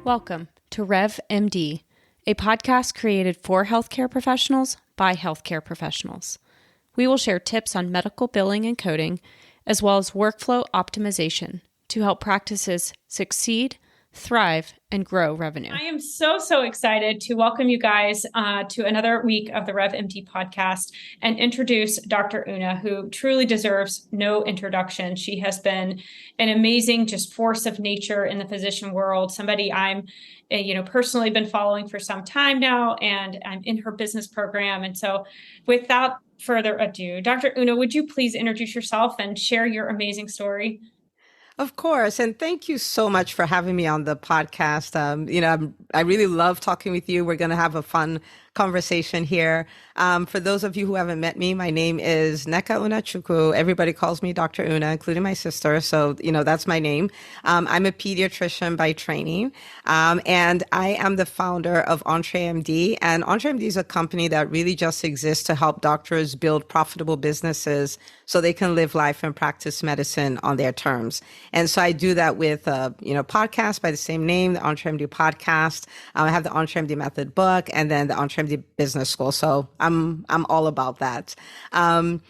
Welcome to Rev MD, a podcast created for healthcare professionals by healthcare professionals. We will share tips on medical billing and coding, as well as workflow optimization to help practices succeed, thrive, and grow revenue. I am so excited to welcome you guys to another week of the Rev MD podcast and introduce Dr. Una, who truly deserves no introduction. She has been an amazing just force of nature in the physician world, somebody I'm personally been following for some time now, and I'm in her business program. And so without further ado, Dr. Una, would you please introduce yourself and share your amazing story? Of course. And thank you so much for having me on the podcast. I really love talking with you. We're going to have a fun conversation here. For those of you who haven't met me, my name is Nneka Unachukwu. Everybody calls me Dr. Una, including my sister. So, that's my name. I'm a pediatrician by training. And I am the founder of EntreMD. And EntreMD is a company that really just exists to help doctors build profitable businesses so they can live life and practice medicine on their terms. And so I do that with, podcast by the same name, the EntreMD podcast. I have the EntreMD Method book and then the EntreMD Business School. So I'm all about that. The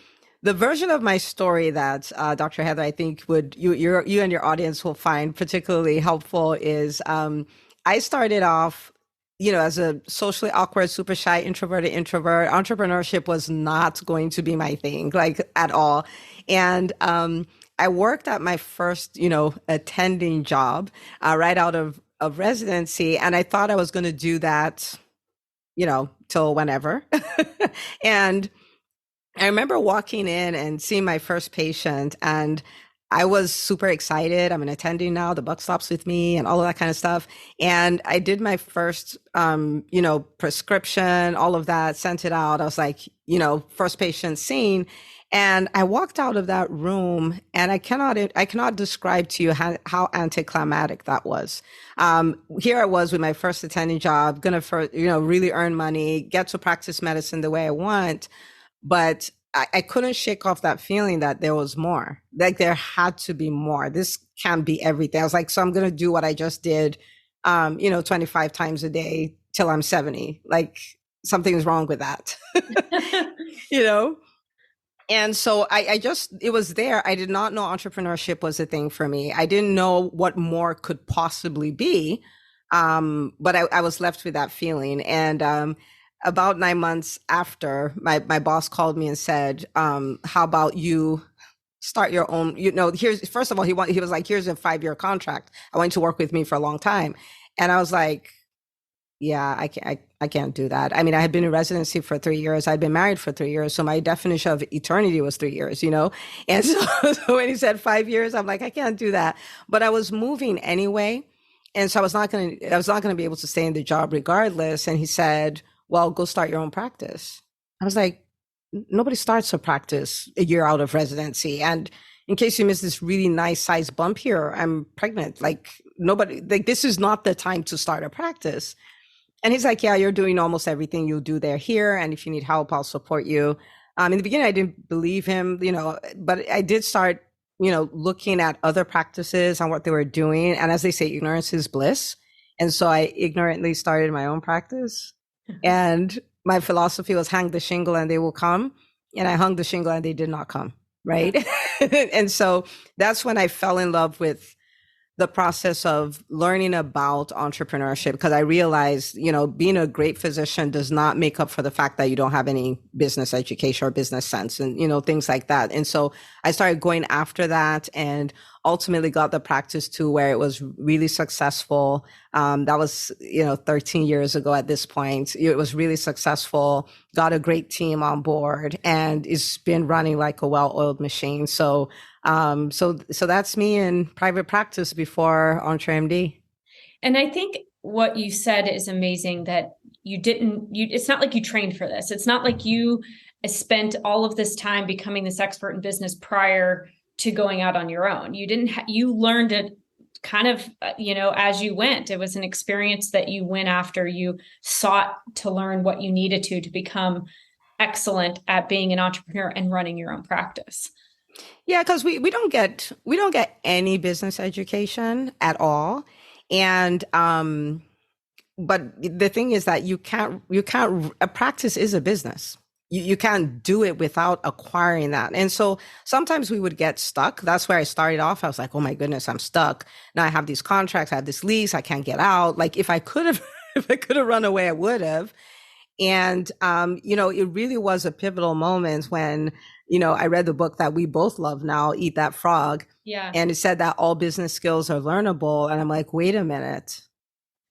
version of my story that Dr. Heather, I think you and your audience will find particularly helpful is I started off, as a socially awkward, super shy, introverted introvert. Entrepreneurship was not going to be my thing, like at all. And I worked at my first, attending job right out of residency, and I thought I was going to do that till whenever. And I remember walking in and seeing my first patient, and I was super excited. I'm an attending now. The buck stops with me and all of that kind of stuff. And I did my first, prescription, all of that, sent it out. I was like, first patient seen. And I walked out of that room, and I cannot describe to you how anticlimactic that was. Here I was with my first attending job, gonna really earn money, get to practice medicine the way I want, but I couldn't shake off that feeling that there was more. Like there had to be more. This can't be everything. I was like, so I'm gonna do what I just did, 25 times a day till I'm 70. Like something's wrong with that, And so it was there. I did not know entrepreneurship was a thing for me. I didn't know what more could possibly be. But I was left with that feeling. And about 9 months after, my boss called me and said, how about you start your own, first of all, he was like, here's a 5-year contract. I want you to work with me for a long time. And I was like, yeah, I can't do that. I mean, I had been in residency for 3 years. I'd been married for 3 years. So my definition of eternity was 3 years, And so when he said 5 years, I'm like, I can't do that. But I was moving anyway. And so I was not going to be able to stay in the job regardless. And he said, well, go start your own practice. I was like, nobody starts a practice a year out of residency. And in case you missed this really nice size bump here, I'm pregnant. This is not the time to start a practice. And he's like, yeah, you're doing almost everything you do there here. And if you need help, I'll support you. In the beginning, I didn't believe him, but I did start, looking at other practices and what they were doing. And as they say, ignorance is bliss. And so I ignorantly started my own practice. And my philosophy was hang the shingle and they will come. And I hung the shingle and they did not come. Right. And so that's when I fell in love with the process of learning about entrepreneurship, because I realized, being a great physician does not make up for the fact that you don't have any business education or business sense and, things like that. And so I started going after that and ultimately got the practice to where it was really successful. That was, 13 years ago at this point. It was really successful, got a great team on board, and it's been running like a well-oiled machine. So that's me in private practice before EntreMD. And I think what you said is amazing, that it's not like you trained for this. It's not like you spent all of this time becoming this expert in business prior to going out on your own. You learned it kind of, as you went. It was an experience that you went after. You sought to learn what you needed to become excellent at being an entrepreneur and running your own practice. Yeah, because we don't get any business education at all. And but the thing is that a practice is a business. You can't do it without acquiring that. And so sometimes we would get stuck. That's where I started off. I was like, oh my goodness, I'm stuck. Now I have these contracts, I have this lease, I can't get out. Like if I could have, if I could have run away, I would have. And, it really was a pivotal moment when, I read the book that we both love now, Eat That Frog. Yeah. And it said that all business skills are learnable. And I'm like, wait a minute.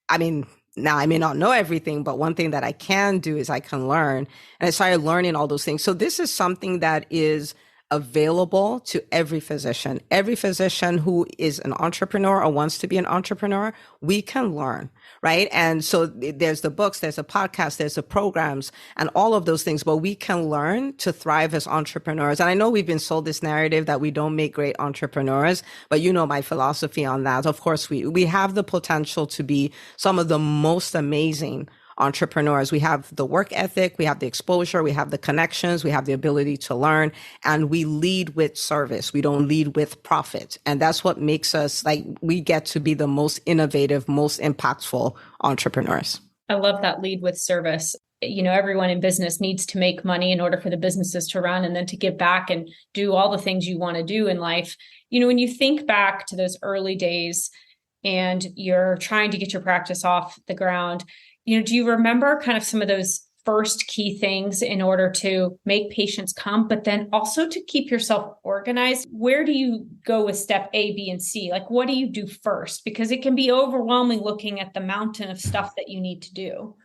I mean, now I may not know everything, but one thing that I can do is I can learn. And I started learning all those things. So this is something that is available to every physician. Every physician who is an entrepreneur or wants to be an entrepreneur, we can learn, right? And so there's the books, there's the podcast, there's the programs and all of those things, but we can learn to thrive as entrepreneurs. And I know we've been sold this narrative that we don't make great entrepreneurs, but you know my philosophy on that. Of course, we have the potential to be some of the most amazing entrepreneurs. We have the work ethic, we have the exposure, we have the connections, we have the ability to learn, and we lead with service. We don't lead with profit. And that's what makes us we get to be the most innovative, most impactful entrepreneurs. I love that, lead with service. Everyone in business needs to make money in order for the businesses to run and then to give back and do all the things you want to do in life. When you think back to those early days and you're trying to get your practice off the ground, do you remember kind of some of those first key things in order to make patients come, but then also to keep yourself organized? Where do you go with step A, B, and C? Like, what do you do first? Because it can be overwhelming looking at the mountain of stuff that you need to do.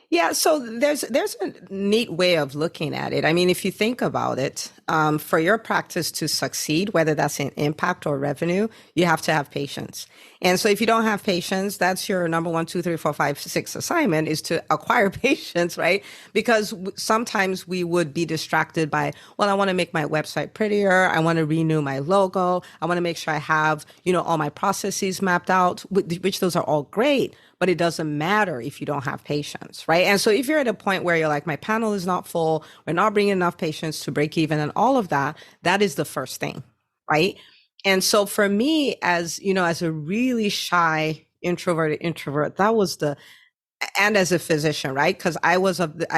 Yeah, so there's a neat way of looking at it. I mean, if you think about it, for your practice to succeed, whether that's in impact or revenue, you have to have patients. And so if you don't have patients, that's your number 1, 2, 3, 4, 5, 6 assignment is to acquire patients, right? Because sometimes we would be distracted by, well, I want to make my website prettier. I want to renew my logo. I want to make sure I have, all my processes mapped out, which those are all great. But it doesn't matter if you don't have patients, right? And so if you're at a point where you're like, my panel is not full, we're not bringing enough patients to break even and all of that, that is the first thing, right? And so for me, as a really shy introverted introvert, that was and as a physician, right? Because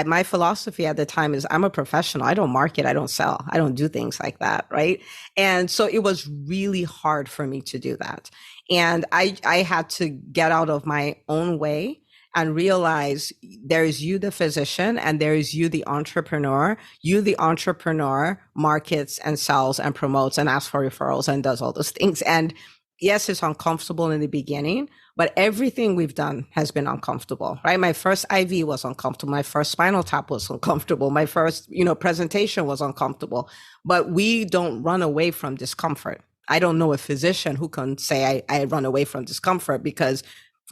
my philosophy at the time is I'm a professional. I don't market, I don't sell, I don't do things like that, right? And so it was really hard for me to do that. And I had to get out of my own way and realize there is you, the physician, and there is you, the entrepreneur. You, the entrepreneur, markets and sells and promotes and asks for referrals and does all those things. And yes, it's uncomfortable in the beginning, but everything we've done has been uncomfortable, right? My first IV was uncomfortable. My first spinal tap was uncomfortable. My first, presentation was uncomfortable, but we don't run away from discomfort. I don't know a physician who can say I run away from discomfort, because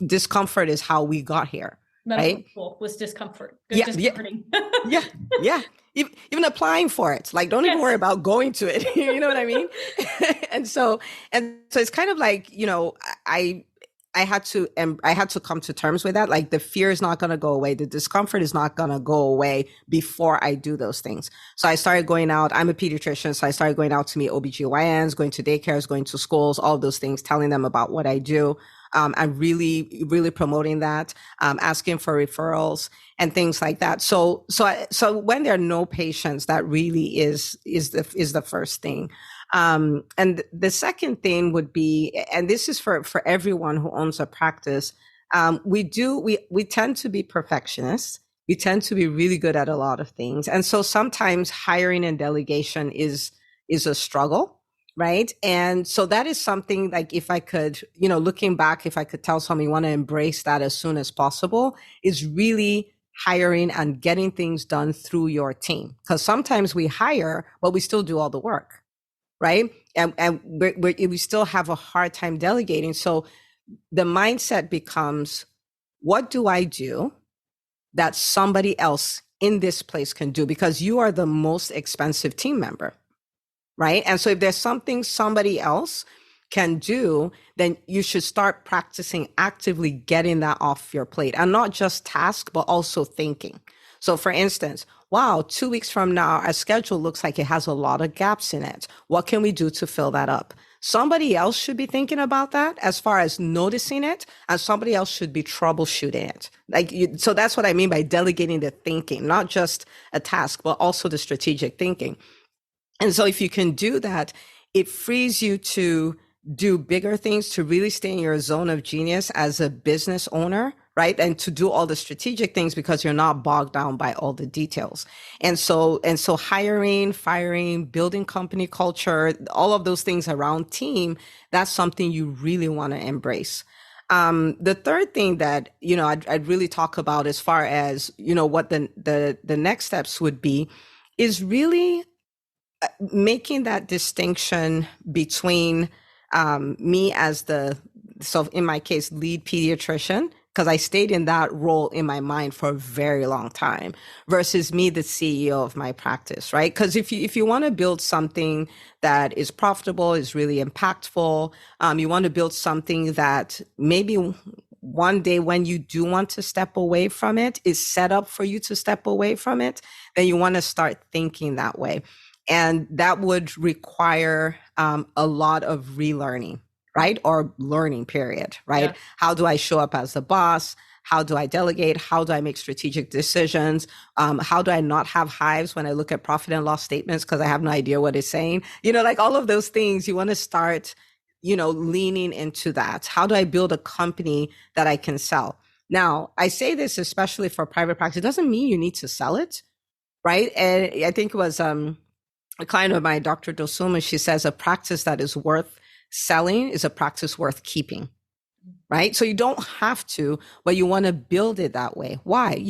discomfort is how we got here. Medical right? school was discomfort. Yeah. Even applying for it, don't even worry about going to it. You know what I mean? and so it's kind of like, I had to come to terms with that. Like, the fear is not going to go away. The discomfort is not going to go away before I do those things. So I started going out. I'm a pediatrician. So I started going out to meet OBGYNs, going to daycares, going to schools, all of those things, telling them about what I do. I'm really, really promoting that, asking for referrals and things like that. So when there are no patients, that really is the first thing. And the second thing would be, and this is for everyone who owns a practice, we tend to be perfectionists. We tend to be really good at a lot of things. And so sometimes hiring and delegation is a struggle. Right. And so that is something, like, if I could, looking back, if I could tell someone you want to embrace that as soon as possible, is really hiring and getting things done through your team. Because sometimes we hire, but we still do all the work. Right. And we still have a hard time delegating. So the mindset becomes, what do I do that somebody else in this place can do? Because you are the most expensive team member. Right. And so if there's something somebody else can do, then you should start practicing actively getting that off your plate, and not just task, but also thinking. So for instance, wow, 2 weeks from now, our schedule looks like it has a lot of gaps in it. What can we do to fill that up? Somebody else should be thinking about that as far as noticing it, and somebody else should be troubleshooting it. So that's what I mean by delegating the thinking, not just a task, but also the strategic thinking. And so if you can do that, it frees you to do bigger things, to really stay in your zone of genius as a business owner, right? And to do all the strategic things because you're not bogged down by all the details. And so hiring, firing, building company culture, all of those things around team, that's something you really want to embrace. The third thing that, I'd really talk about as far as, what the next steps would be is really making that distinction between me as so in my case, lead pediatrician, because I stayed in that role in my mind for a very long time, versus me, the CEO of my practice, right? Because if you want to build something that is profitable, is really impactful, you want to build something that maybe one day when you do want to step away from it is set up for you to step away from it, then you want to start thinking that way. And that would require a lot of relearning, right? Or learning, period, right? Yeah. How do I show up as the boss? How do I delegate? How do I make strategic decisions? How do I not have hives when I look at profit and loss statements because I have no idea what it's saying? Like all of those things, you want to start, leaning into that. How do I build a company that I can sell? Now, I say this especially for private practice. It doesn't mean you need to sell it, right? And I think it was a client of mine, Dr. Dosuma, she says a practice that is worth selling is a practice worth keeping, right? So you don't have to, but you want to build it that way. Why?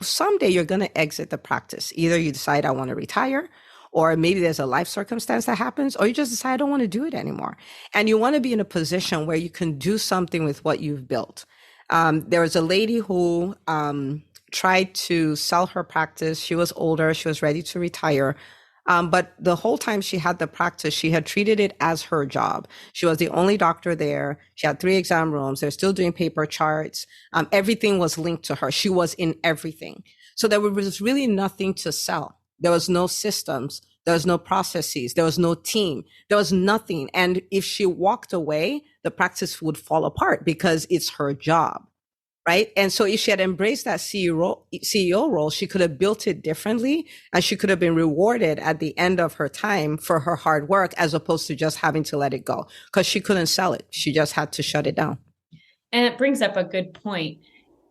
Someday you're going to exit the practice. Either you decide I want to retire, or maybe there's a life circumstance that happens, or you just decide I don't want to do it anymore. And you want to be in a position where you can do something with what you've built. There was a lady who tried to sell her practice. She was older. She was ready to retire. But the whole time she had the practice, she had treated it as her job. She was the only doctor there. She had 3 exam rooms. They're still doing paper charts. Everything was linked to her. She was in everything. So there was really nothing to sell. There was no systems. There was no processes. There was no team. There was nothing. And if she walked away, the practice would fall apart because it's her job. Right. And so if she had embraced that CEO role, she could have built it differently, and she could have been rewarded at the end of her time for her hard work, as opposed to just having to let it go because she couldn't sell it. She just had to shut it down. And it brings up a good point,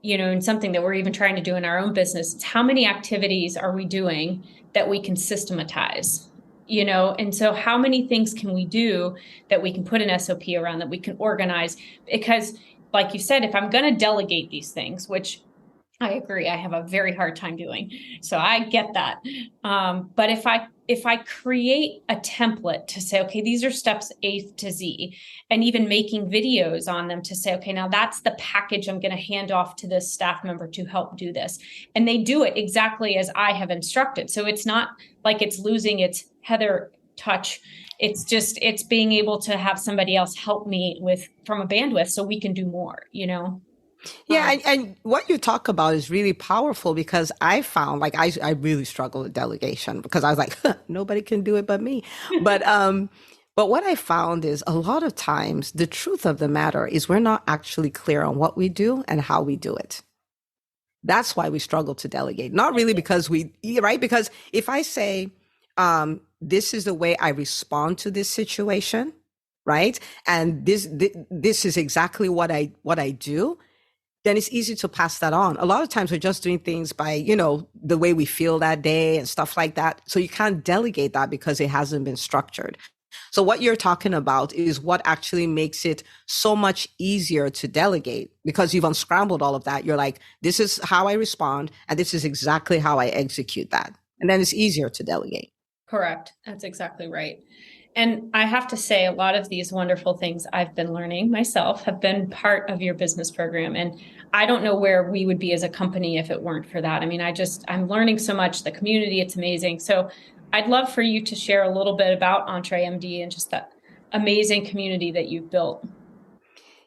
and something that we're even trying to do in our own business. It's how many activities are we doing that we can systematize? And so how many things can we do that we can put an SOP around, that we can organize? Because like you said, if I'm going to delegate these things, which I agree, I have a very hard time doing, so I get that. But if I create a template to say, okay, these are steps A to Z, and even making videos on them to say, okay, now that's the package I'm going to hand off to this staff member to help do this. And they do it exactly as I have instructed. So it's not like it's losing its Heather touch. It's being able to have somebody else help me from a bandwidth so we can do more, Yeah. And what you talk about is really powerful, because I found I really struggle with delegation because I was like, nobody can do it but me. But what I found is a lot of times the truth of the matter is we're not actually clear on what we do and how we do it. That's why we struggle to delegate. Not really because right? Because if I say, this is the way I respond to this situation, right? And this is exactly what I do, then it's easy to pass that on. A lot of times we're just doing things by, the way we feel that day and stuff like that. So you can't delegate that because it hasn't been structured. So what you're talking about is what actually makes it so much easier to delegate, because you've unscrambled all of that. You're like, this is how I respond, and this is exactly how I execute that. And then it's easier to delegate. Correct. That's exactly right. And I have to say, a lot of these wonderful things I've been learning myself have been part of your business program. And I don't know where we would be as a company if it weren't for that. I mean, I'm learning so much, the community, it's amazing. So I'd love for you to share a little bit about EntreMD and just that amazing community that you've built.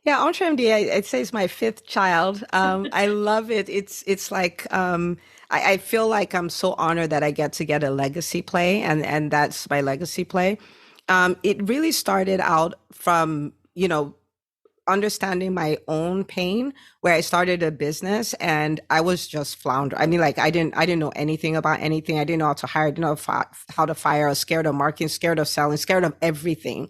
Yeah, EntreMD, I'd say is my 5th child. I love it. It's like, I feel like I'm so honored that I get a legacy play, and that's my legacy play. It really started out from, understanding my own pain, where I started a business and I was just flounder. I mean, like I didn't know anything about anything. I didn't know how to hire, I didn't know how to fire. I was scared of marketing, scared of selling, scared of everything.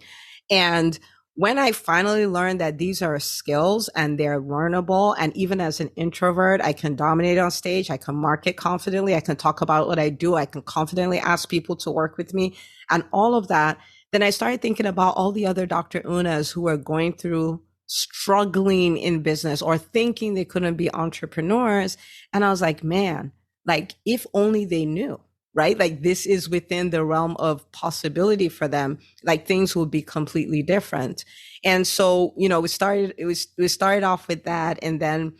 And when I finally learned that these are skills and they're learnable, and even as an introvert, I can dominate on stage, I can market confidently, I can talk about what I do, I can confidently ask people to work with me, and all of that, then I started thinking about all the other Dr. Unas who are going through struggling in business or thinking they couldn't be entrepreneurs. And I was like, man, like if only they knew, right? Like this is within the realm of possibility for them, like things will be completely different. And so, we started off with that. And then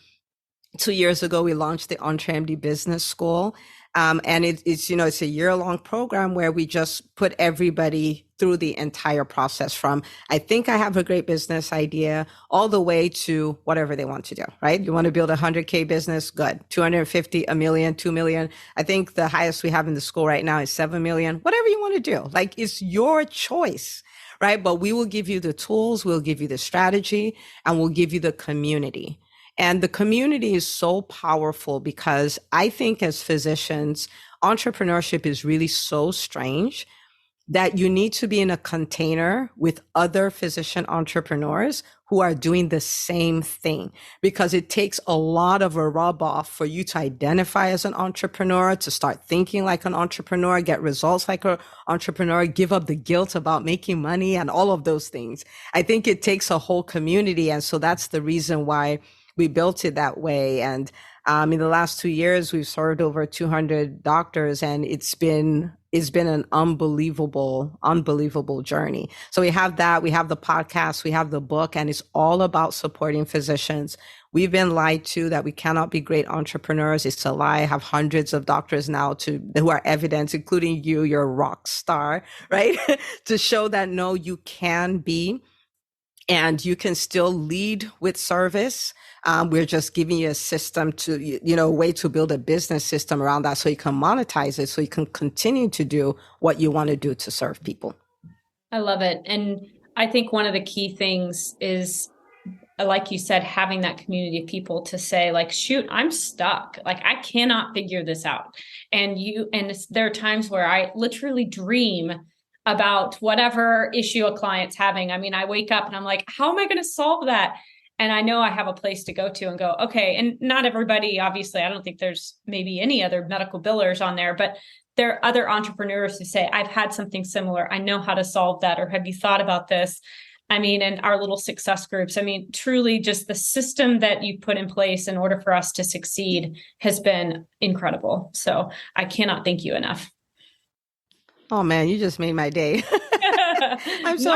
2 years ago, we launched the EntreMD Business School. And it's a year-long program where we just put everybody through the entire process from, I think I have a great business idea, all the way to whatever they want to do, right? You want to build a 100K business? Good. 250, a million, 2 million. I think the highest we have in the school right now is 7 million, whatever you want to do. Like it's your choice, right? But we will give you the tools, we'll give you the strategy, and we'll give you the community. And the community is so powerful because I think as physicians, entrepreneurship is really so strange that you need to be in a container with other physician entrepreneurs who are doing the same thing, because it takes a lot of a rub off for you to identify as an entrepreneur, to start thinking like an entrepreneur, get results like an entrepreneur, give up the guilt about making money and all of those things. I think it takes a whole community. And so that's the reason why we built it that way. And in the last 2 years, we've served over 200 doctors, and it's been an unbelievable journey. So we have that, we have the podcast, we have the book, and it's all about supporting physicians. We've been lied to that we cannot be great entrepreneurs. It's a lie. I have hundreds of doctors now who are evidence, including you, you're a rock star, right? To show that no, you can be, and you can still lead with service. We're just giving you a system a way to build a business system around that so you can monetize it, so you can continue to do what you want to do to serve people. I love it. And I think one of the key things is, like you said, having that community of people to say like, shoot, I'm stuck. Like I cannot figure this out. And there are times where I literally dream about whatever issue a client's having. I mean, I wake up and I'm like, how am I going to solve that? And I know I have a place to go to and go, okay. And not everybody, obviously, I don't think there's maybe any other medical billers on there, but there are other entrepreneurs who say, I've had something similar. I know how to solve that. Or have you thought about this? I mean, and our little success groups, I mean, truly just the system that you put in place in order for us to succeed has been incredible. So I cannot thank you enough. Oh man, you just made my day. I'm so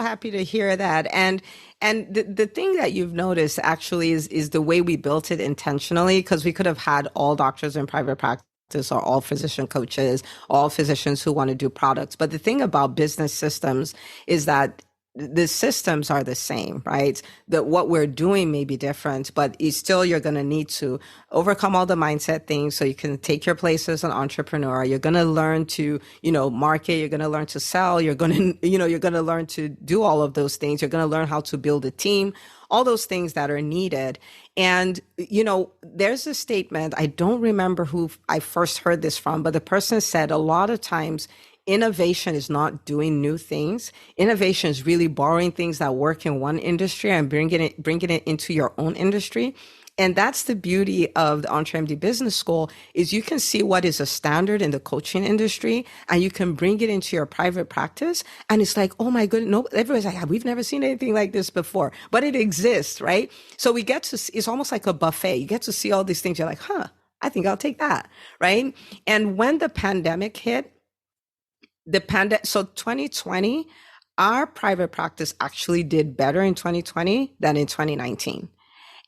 happy to hear that. And the thing that you've noticed actually is the way we built it intentionally, because we could have had all doctors in private practice or all physician coaches, all physicians who want to do products. But the thing about business systems is that the systems are the same, right? That what we're doing may be different, but you're going to need to overcome all the mindset things so you can take your place as an entrepreneur. You're going to learn to, market. You're going to learn to sell. You're going to, you're going to learn to do all of those things. You're going to learn how to build a team, all those things that are needed. And, there's a statement, I don't remember who I first heard this from, but the person said a lot of times innovation is not doing new things. Innovation is really borrowing things that work in one industry and bringing it into your own industry. And that's the beauty of the EntreMD Business School, is you can see what is a standard in the coaching industry and you can bring it into your private practice. And it's like, oh my goodness, no, everybody's like, we've never seen anything like this before, but it exists, right? So we get to see, it's almost like a buffet. You get to see all these things. You're like, I think I'll take that, right? And when the pandemic hit, so 2020, our private practice actually did better in 2020 than in 2019.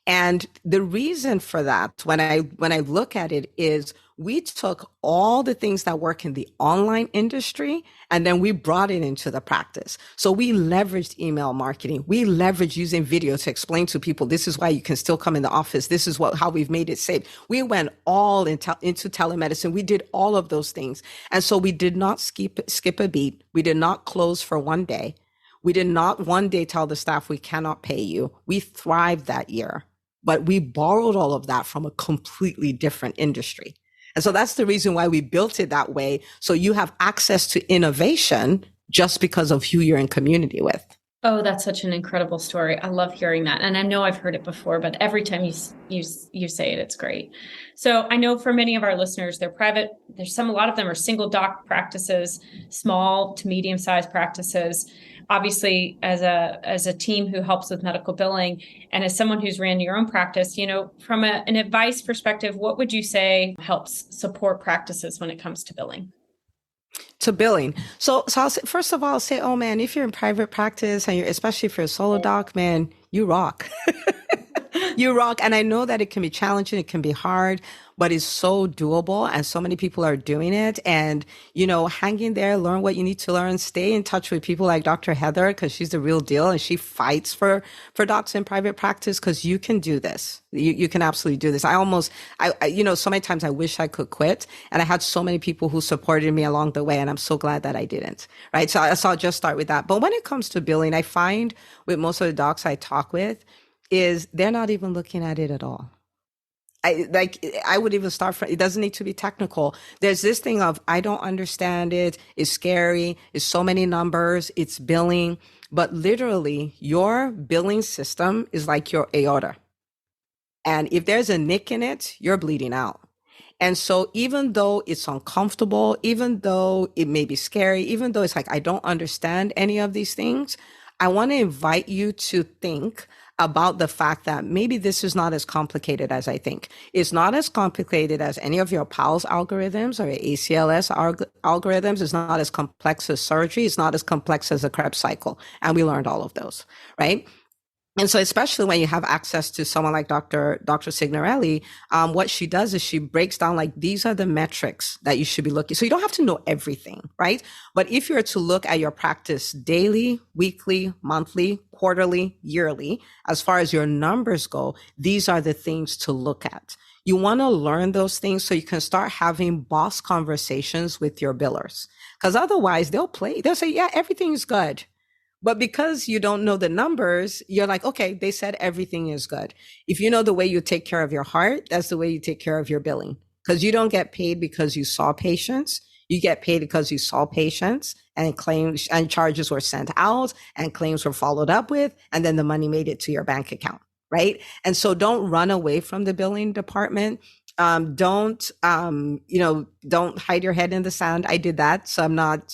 And the reason for that, when I look at it, is We took all the things that work in the online industry and then we brought it into the practice. So we leveraged email marketing. We leveraged using video to explain to people, this is why you can still come in the office. This is how we've made it safe. We went all into telemedicine. We did all of those things. And so we did not skip a beat. We did not close for one day. We did not one day tell the staff we cannot pay you. We thrived that year, but we borrowed all of that from a completely different industry. And so that's the reason why we built it that way. So you have access to innovation just because of who you're in community with. Oh, that's such an incredible story. I love hearing that. And I know I've heard it before, but every time you say it, it's great. So I know for many of our listeners, they're private. A lot of them are single doc practices, small to medium-sized practices. Obviously, as a team who helps with medical billing, and as someone who's ran your own practice, from an advice perspective, what would you say helps support practices when it comes to billing? To billing. So I'll say, first of all, I'll say, oh man, if you're in private practice and especially if you're a solo doc, man, you rock. You rock. And I know that it can be challenging. It can be hard, but it's so doable. And so many people are doing it. And, hang in there, learn what you need to learn, stay in touch with people like Dr. Heather, because she's the real deal. And she fights for docs in private practice because you can do this. You can absolutely do this. So many times I wish I could quit. And I had so many people who supported me along the way. And I'm so glad that I didn't. Right. So I'll just start with that. But when it comes to billing, I find with most of the docs I talk with, is they're not even looking at it at all. I would even start from, it doesn't need to be technical. There's this thing of, I don't understand it. It's scary. It's so many numbers. It's billing. But literally your billing system is like your aorta. And if there's a nick in it, you're bleeding out. And so even though it's uncomfortable, even though it may be scary, even though it's like, I don't understand any of these things, I want to invite you to think about the fact that maybe this is not as complicated as I think. It's not as complicated as any of your PALS algorithms or ACLS algorithms. It's not as complex as surgery. It's not as complex as a Krebs cycle. And we learned all of those, right? And so especially when you have access to someone like Dr. Signorelli, what she does is she breaks down like, these are the metrics that you should be looking. So you don't have to know everything, right? But if you're to look at your practice daily, weekly, monthly, quarterly, yearly, as far as your numbers go, these are the things to look at. You want to learn those things so you can start having boss conversations with your billers. Because otherwise they'll say, yeah, everything's good. But because you don't know the numbers, you're like, okay, they said everything is good. If you know the way you take care of your heart, that's the way you take care of your billing. Because you don't get paid because you saw patients. You get paid because you saw patients and claims and charges were sent out and claims were followed up with, and then the money made it to your bank account, right? And so don't run away from the billing department. Don't hide your head in the sand. I did that. So I'm not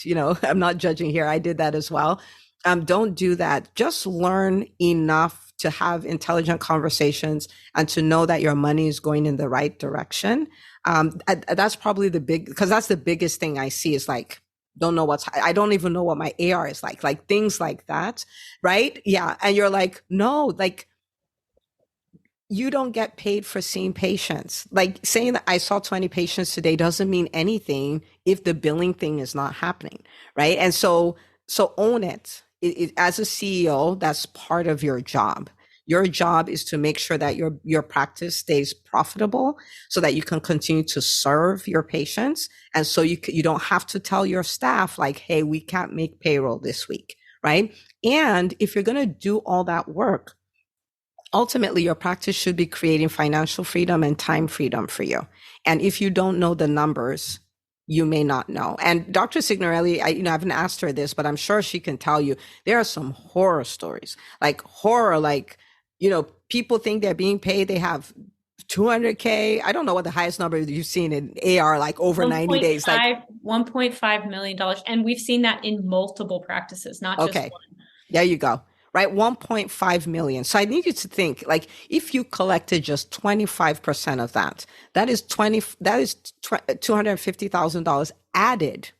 judging here. I did that as well. Don't do that. Just learn enough to have intelligent conversations and to know that your money is going in the right direction. That's probably because that's the biggest thing I see is like, I don't even know what my AR is like things like that. Right. Yeah. And you're like, no, like you don't get paid for seeing patients. Like saying that I saw 20 patients today doesn't mean anything if the billing thing is not happening. Right. And so own it. As a CEO, that's part of your job. Your job is to make sure that your practice stays profitable so that you can continue to serve your patients. And so you don't have to tell your staff like, hey, we can't make payroll this week, right? And if you're going to do all that work, ultimately your practice should be creating financial freedom and time freedom for you. And if you don't know the numbers, you may not know. And Dr. Signorelli, I haven't asked her this, but I'm sure she can tell you there are some horror stories, people think they're being paid. They have 200K. I don't know what the highest number you've seen in AR, like over 90 days. Like $1.5 million. And we've seen that in multiple practices, not just one. There you go. Right? 1.5 million. So I need you to think like if you collected just 25% of that is $250,000 added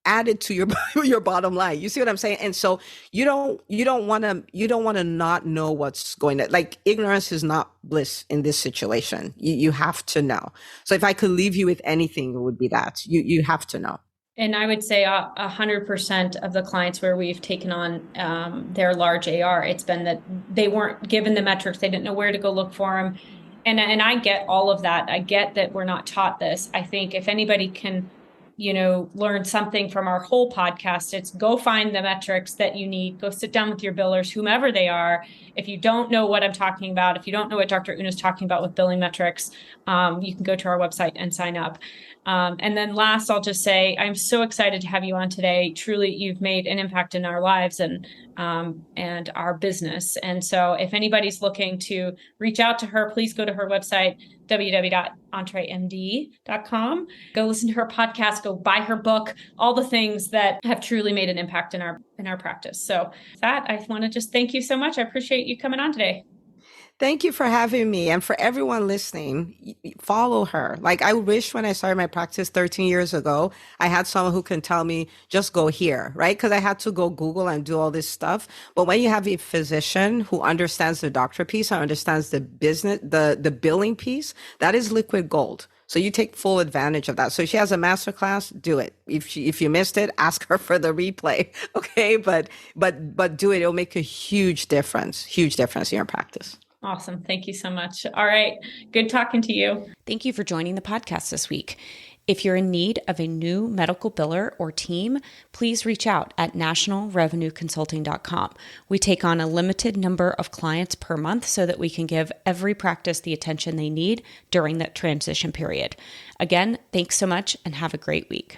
added to your your bottom line. You see what I'm saying? And so you don't want to not know what's going on. Like, ignorance is not bliss in this situation. You have to know. So if I could leave you with anything, it would be that you have to know. And I would say 100% of the clients where we've taken on their large AR, it's been that they weren't given the metrics. They didn't know where to go look for them. And I get all of that. I get that we're not taught this. I think if anybody can, learn something from our whole podcast, it's go find the metrics that you need. Go sit down with your billers, whomever they are. If you don't know what I'm talking about, if you don't know what Dr. Una's talking about with billing metrics, you can go to our website and sign up. And then last, I'll just say, I'm so excited to have you on today. Truly, you've made an impact in our lives and our business. And so if anybody's looking to reach out to her, please go to her website, www.entremd.com. Go listen to her podcast, go buy her book, all the things that have truly made an impact in our practice. So with that, I want to just thank you so much. I appreciate you coming on today. Thank you for having me. And for everyone listening, follow her. Like, I wish when I started my practice 13 years ago, I had someone who can tell me, just go here, right? Because I had to go Google and do all this stuff. But when you have a physician who understands the doctor piece and understands the business, the billing piece, that is liquid gold. So you take full advantage of that. So if she has a masterclass, do it. If you missed it, ask her for the replay. Okay. But do it. It'll make a huge difference in your practice. Awesome. Thank you so much. All right. Good talking to you. Thank you for joining the podcast this week. If you're in need of a new medical biller or team, please reach out at nationalrevenueconsulting.com. We take on a limited number of clients per month so that we can give every practice the attention they need during that transition period. Again, thanks so much and have a great week.